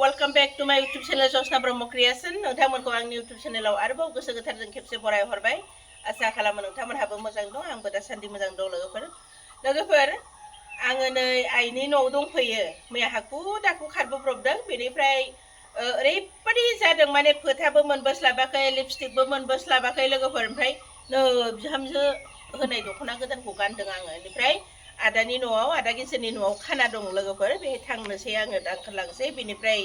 welcome back to my YouTube channel Josna Brahmo Creation. नोंथांमोनखौ आंनि YouTube channelआव आरोबाव गोसो गोथारजों खेबसे बराय हरबाय। आसा खालामो नोंथांमोनहाबो मोजां दं, आंबो दासान्दि मोजां दं लोगोफोर। आङो नै आइनि न'आव दंफैयो। मैया हाखु दाखु खारबोब्रबदों। बेनिफ्राय ओरैबायदि जादों माने फोथाबो मोनबोस्लाबाखै, लिपस्टिकबो मोनबोस्लाबाखै लोगोफोर। ओमफ्राय बिहामजो होनाय दख'ना गोदानखौ गानदों आङो। बेनिफ्राय आदानि न'आव, आदा गेजेरनि न'आव खाना दं लोगोफोर। बेहाय थांनोसै आङो, दा ओंखारलांसै। बेनिफ्राय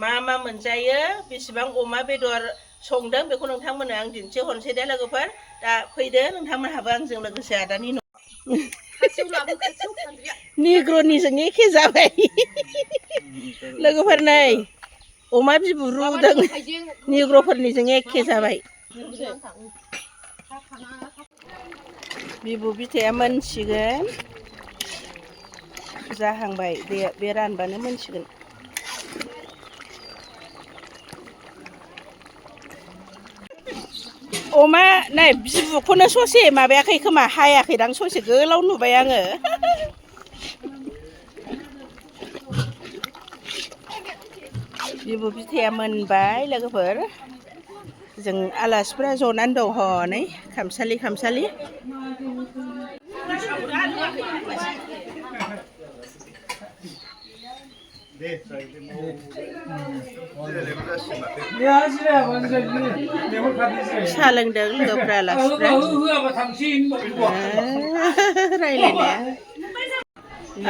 मा मोनजायो, बेसेबां अमा बेदर संदों बेखौ नोंथांमोननो आं दिन्थिहरनोसै दे लोगोफोर। दा फैदो नोंथांमोनहाबो आंजों लोगोसे आदानि न' निग्र'निजों एखे जाबाय लोगोफोर। नै अमा बिबु रुदों, निग्र'फोरनिजों एखे जाबाय। बिबु बिथाया मोनसिगोन, जाहांबाय, बे रानबानो मोनसिगोन। अमा नै बिबुखौनो ससे माबायाखै खोमा, हायाखैदां, ससे गोलाव नुबाय आङो। बिबु बिथाया मोनबाय लोगोफोर। जों आलासिफोरा जनानै दं हनै खामसालि। साहा लोंदों लोगोफ्रा, आलासिफ्रा रायलायनाया।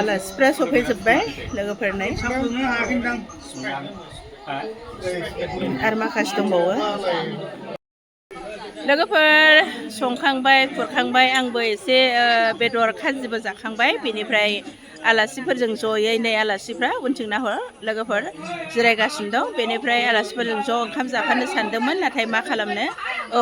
आलासिफ्रा सफैजोब्बाय लोगोफोरनो, आरो माखासे दंबावो। लोगोफोर संखांबाय खुरखांबाय, आंबो एसे बेदर खाजिबो जाखांबाय। बेनिफ्राय आलासिफोरजों जयै, नै आलासिफ्रा उनथिं नाहर लोगोफोर जिरायगासिनो दं। बेनिफ्राय आलासिफोरजों ज' ओंखाम जाफानो सानदोंमोन, नाथाय मा खालामनो,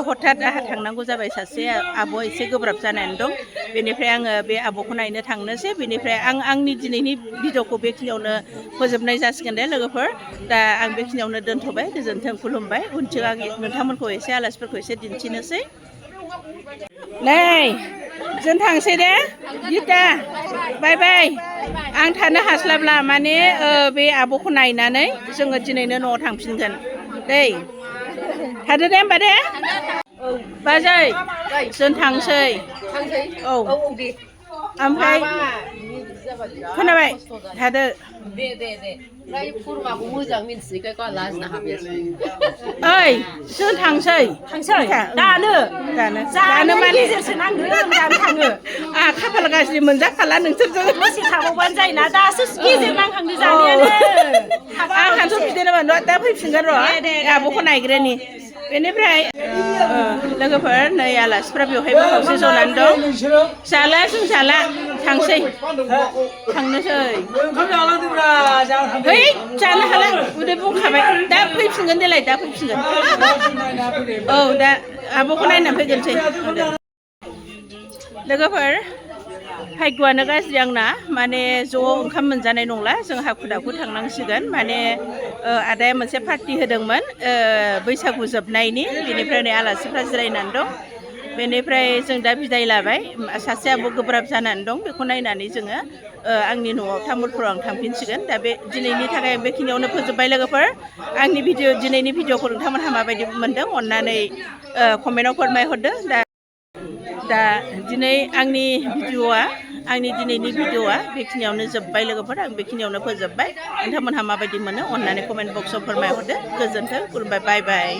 हठात आंहा थांनांगौ जाबाय। सासे आब' एसे गोब्राब जानानै दं। बेनिफ्राय आङो बे आब'खौ नायनो थांनोसै। बेनिफ्राय आंनि दिनैनि भिडिअखौ बेखिनियावनो फोजोबनाय जासिगोन दे लोगोफोर। दा आं बेखिनियावनो दोनथ'बाय, गोजोन्थों, खुलुमबाय। उनथिं आं नोंथांमोनखौ एसे आलासिफोरखौ एसे दिन्थिनोसै। नै जों थांसै दे गिता, बाय बाय। आं थानो हास्लाबला, माने बे आब'खौ नायनानै जोङो दिनैनो न'आव थांफिनगोन दै। थादो दे होमबा दे। बाजै जों थांसै। औ ओमफ्राय खोनाबाय, थादो। ओइ जों थांसै दानो माने आंहा खाफाल गाज्रि मोनजाखाला नोंसोरजों। दसे थाबावबानो जायोना, दासो गेजेर नांहांदो जानायानो। आंहाथ' बिदिनो दा फैफिनगोन र', आब'खौ नायग्रोनि। बेनिफ्राय लोगोफोर नै आलासिफ्रा बेवहायबो खावसे जनानै दं। जाला, जों जाला, थांनोसै। है जानो हाला, उदै बुंखाबाय। दा फैफिनगोन देलाय, दा फैफिनगोन। औ दा आब'खौ नायनानै फैगोनसै लोगोफोर। भाग्यआनो गाज्रि आंना, माने ज' ओंखाम मोनजानाय नंला, जों हाखु दाखु थांनांसिगोन। माने आदाया मोनसे पार्टि होदोंमोन बैसागु जोबनायनि। बेनिफ्राय नै आलासिफ्रा जिरायनानै दं। बेनिफ्राय जों दा बिदाय लाबाय। सासे आब' गोब्राब जानानै दं, बेखौ नायनानै जोङो आंनि न'आव तामुलपुराव आं थांफिनसिगोन। दा बे दिनैनि थाखाय आं बेखिनियावनो फोजोबबाय लोगोफोर। आंनि दिनैनि भिडिअखौ नोंथांमोनहा माबायदि मोनदों अननानै कमेन्टआव फोरमायहरदो। दा दिनै आंनि दिनैनि भिडिअआ बेखिनियावनो जोब्बाय लोगोफोर। आं बेखिनियावनो फोजोबबाय। नोंथांमोनहा माबायदि मोनो अननानै कमेन्ट बक्सआव फोरमायहरदो। गोजोन्थों, खुलुमबाय, बाय बाय।